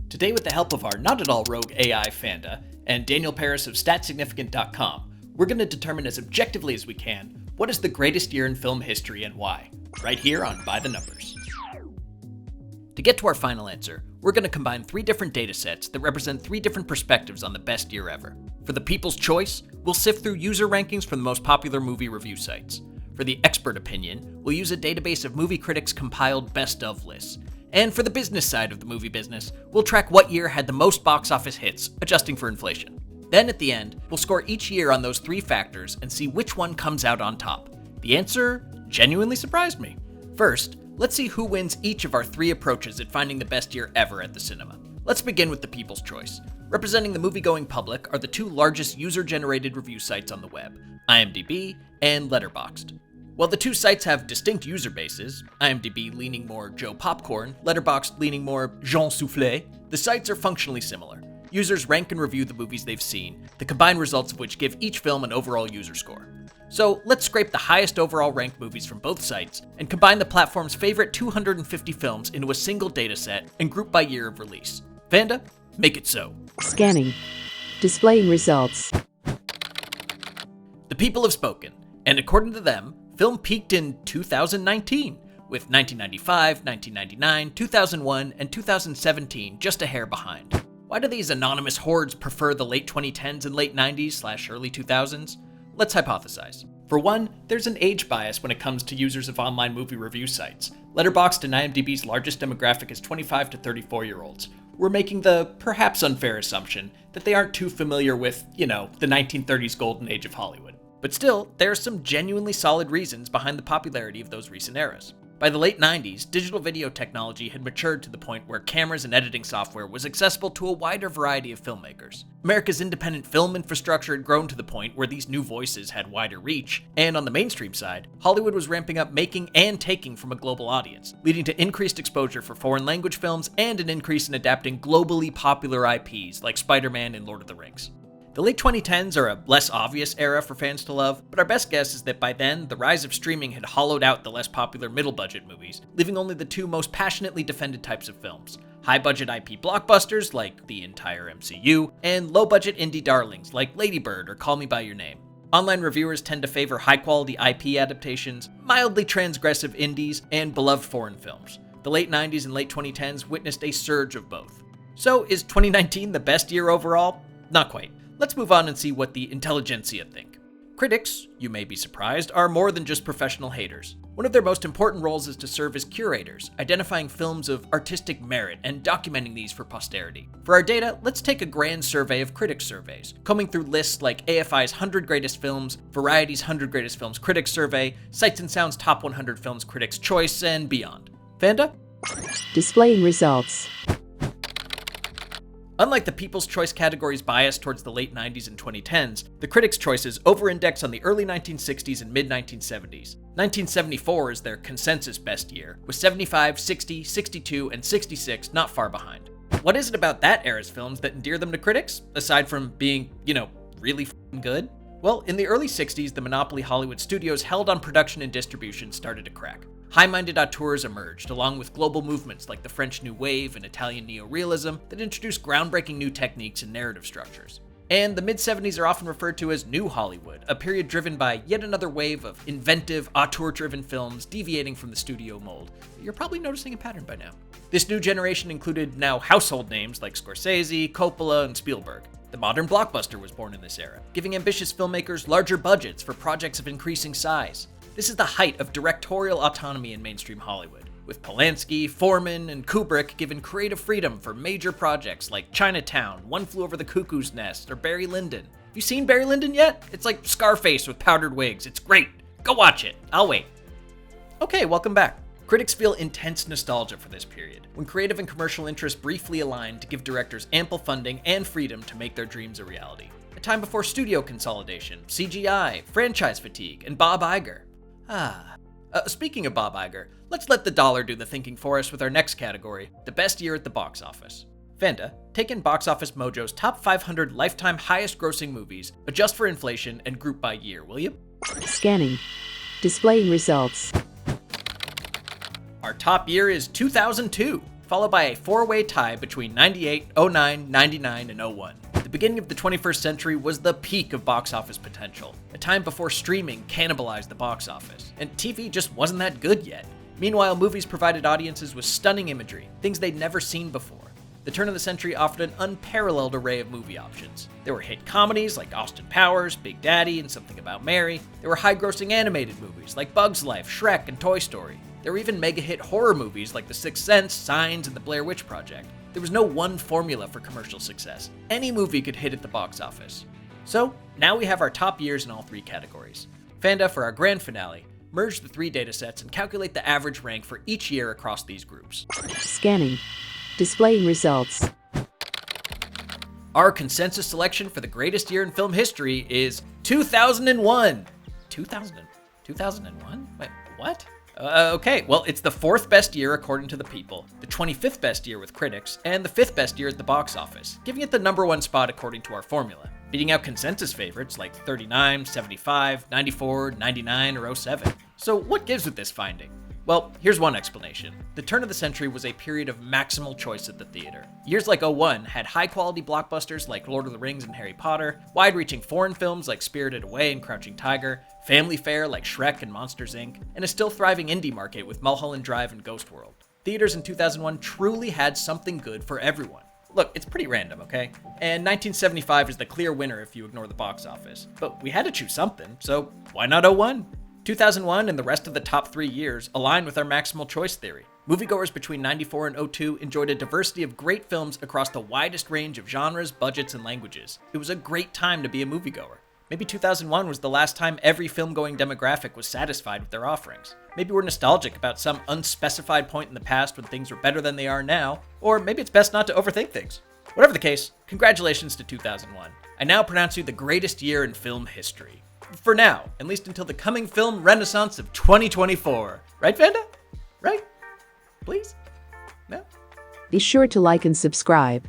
Today, with the help of our not at all rogue AI Fanda and Daniel Parris of StatSignificant.com, we're going to determine as objectively as we can what is the greatest year in film history and why, right here on By the Numbers. To get to our final answer, we're going to combine 3 different data sets that represent 3 different perspectives on the best year ever. For the people's choice, we'll sift through user rankings from the most popular movie review sites. For the expert opinion, we'll use a database of movie critics compiled best of lists. And for the business side of the movie business, we'll track what year had the most box office hits, adjusting for inflation. Then at the end, we'll score each year on those 3 factors and see which one comes out on top. The answer genuinely surprised me. First, let's see who wins each of our 3 approaches at finding the best year ever at the cinema. Let's begin with the people's choice. Representing the movie-going public are the 2 largest user-generated review sites on the web, IMDb and Letterboxd. While the 2 sites have distinct user bases, IMDb leaning more Joe Popcorn, Letterboxd leaning more Jean Soufflé, the sites are functionally similar. Users rank and review the movies they've seen, the combined results of which give each film an overall user score. So let's scrape the highest overall ranked movies from both sites and combine the platform's favorite 250 films into a single dataset and group by year of release. Vanda, make it so. Scanning. Displaying results. The people have spoken, and according to them, film peaked in 2019, with 1995, 1999, 2001, and 2017 just a hair behind. Why do these anonymous hordes prefer the late 2010s and late 90s/early 2000s? Let's hypothesize. For one, there's an age bias when it comes to users of online movie review sites. Letterboxd and IMDb's largest demographic is 25 to 34-year-olds. We're making the perhaps unfair assumption that they aren't too familiar with, the 1930s golden age of Hollywood. But still, there are some genuinely solid reasons behind the popularity of those recent eras. By the late 90s, digital video technology had matured to the point where cameras and editing software was accessible to a wider variety of filmmakers. America's independent film infrastructure had grown to the point where these new voices had wider reach, and on the mainstream side, Hollywood was ramping up making and taking from a global audience, leading to increased exposure for foreign language films and an increase in adapting globally popular IPs like Spider-Man and Lord of the Rings. The late 2010s are a less obvious era for fans to love, but our best guess is that by then, the rise of streaming had hollowed out the less popular middle-budget movies, leaving only the 2 most passionately defended types of films: high-budget IP blockbusters, like the entire MCU, and low-budget indie darlings, like Lady Bird or Call Me By Your Name. Online reviewers tend to favor high-quality IP adaptations, mildly transgressive indies, and beloved foreign films. The late 90s and late 2010s witnessed a surge of both. So, is 2019 the best year overall? Not quite. Let's move on and see what the intelligentsia think. Critics, you may be surprised, are more than just professional haters. One of their most important roles is to serve as curators, identifying films of artistic merit and documenting these for posterity. For our data, let's take a grand survey of critics surveys, combing through lists like AFI's 100 Greatest Films, Variety's 100 Greatest Films Critics Survey, Sights and Sound's Top 100 Films Critics' Choice, and beyond. Vanda? Displaying results. Unlike the People's Choice category's bias towards the late 90s and 2010s, the critics' choices over-index on the early 1960s and mid-1970s. 1974 is their consensus best year, with 75, 60, 62, and 66 not far behind. What is it about that era's films that endear them to critics, aside from being, really f***ing good? Well, in the early 60s, the monopoly Hollywood studios held on production and distribution started to crack. High-minded auteurs emerged, along with global movements like the French New Wave and Italian neorealism that introduced groundbreaking new techniques and narrative structures. And the mid-70s are often referred to as New Hollywood, a period driven by yet another wave of inventive, auteur-driven films deviating from the studio mold. You're probably noticing a pattern by now. This new generation included now household names like Scorsese, Coppola, and Spielberg. The modern blockbuster was born in this era, giving ambitious filmmakers larger budgets for projects of increasing size. This is the height of directorial autonomy in mainstream Hollywood, with Polanski, Foreman, and Kubrick given creative freedom for major projects like Chinatown, One Flew Over the Cuckoo's Nest, or Barry Lyndon. Have you seen Barry Lyndon yet? It's like Scarface with powdered wigs. It's great. Go watch it. I'll wait. Okay, welcome back. Critics feel intense nostalgia for this period, when creative and commercial interests briefly aligned to give directors ample funding and freedom to make their dreams a reality. A time before studio consolidation, CGI, franchise fatigue, and Bob Iger. Speaking of Bob Iger, let's let the dollar do the thinking for us with our next category, the best year at the box office. Vanda, take in Box Office Mojo's top 500 lifetime highest grossing movies, adjust for inflation, and group by year, will you? Scanning. Displaying results. Our top year is 2002. followed by a four-way tie between 98, 09, 99, and 01. The beginning of the 21st century was the peak of box office potential, a time before streaming cannibalized the box office, and TV just wasn't that good yet. Meanwhile, movies provided audiences with stunning imagery, things they'd never seen before. The turn of the century offered an unparalleled array of movie options. There were hit comedies like Austin Powers, Big Daddy, and Something About Mary. There were high-grossing animated movies like Bug's Life, Shrek, and Toy Story. There were even mega-hit horror movies like The Sixth Sense, Signs, and The Blair Witch Project. There was no one formula for commercial success. Any movie could hit at the box office. So, now we have our top years in all three categories. Fanda, for our grand finale, merge the three datasets and calculate the average rank for each year across these groups. Scanning. Displaying results. Our consensus selection for the greatest year in film history is 2001. 2001? Wait, what? Okay, well, it's the fourth best year according to the people, the 25th best year with critics, and the fifth best year at the box office, giving it the number one spot according to our formula, beating out consensus favorites like 39, 75, 94, 99, or 07. So what gives with this finding? Well, here's one explanation. The turn of the century was a period of maximal choice at the theater. Years like 01 had high-quality blockbusters like Lord of the Rings and Harry Potter, wide-reaching foreign films like Spirited Away and Crouching Tiger, family fare like Shrek and Monsters, Inc., and a still thriving indie market with Mulholland Drive and Ghost World. Theaters in 2001 truly had something good for everyone. Look, it's pretty random, okay? And 1975 is the clear winner if you ignore the box office. But we had to choose something, so why not 01? 2001 and the rest of the top 3 years align with our maximal choice theory. Moviegoers between 94 and 02 enjoyed a diversity of great films across the widest range of genres, budgets, and languages. It was a great time to be a moviegoer. Maybe 2001 was the last time every film-going demographic was satisfied with their offerings. Maybe we're nostalgic about some unspecified point in the past when things were better than they are now, or maybe it's best not to overthink things. Whatever the case, congratulations to 2001. I now pronounce you the greatest year in film history. For now, at least until the coming film renaissance of 2024. Right, Fanda? Right? Please? No? Be sure to like and subscribe.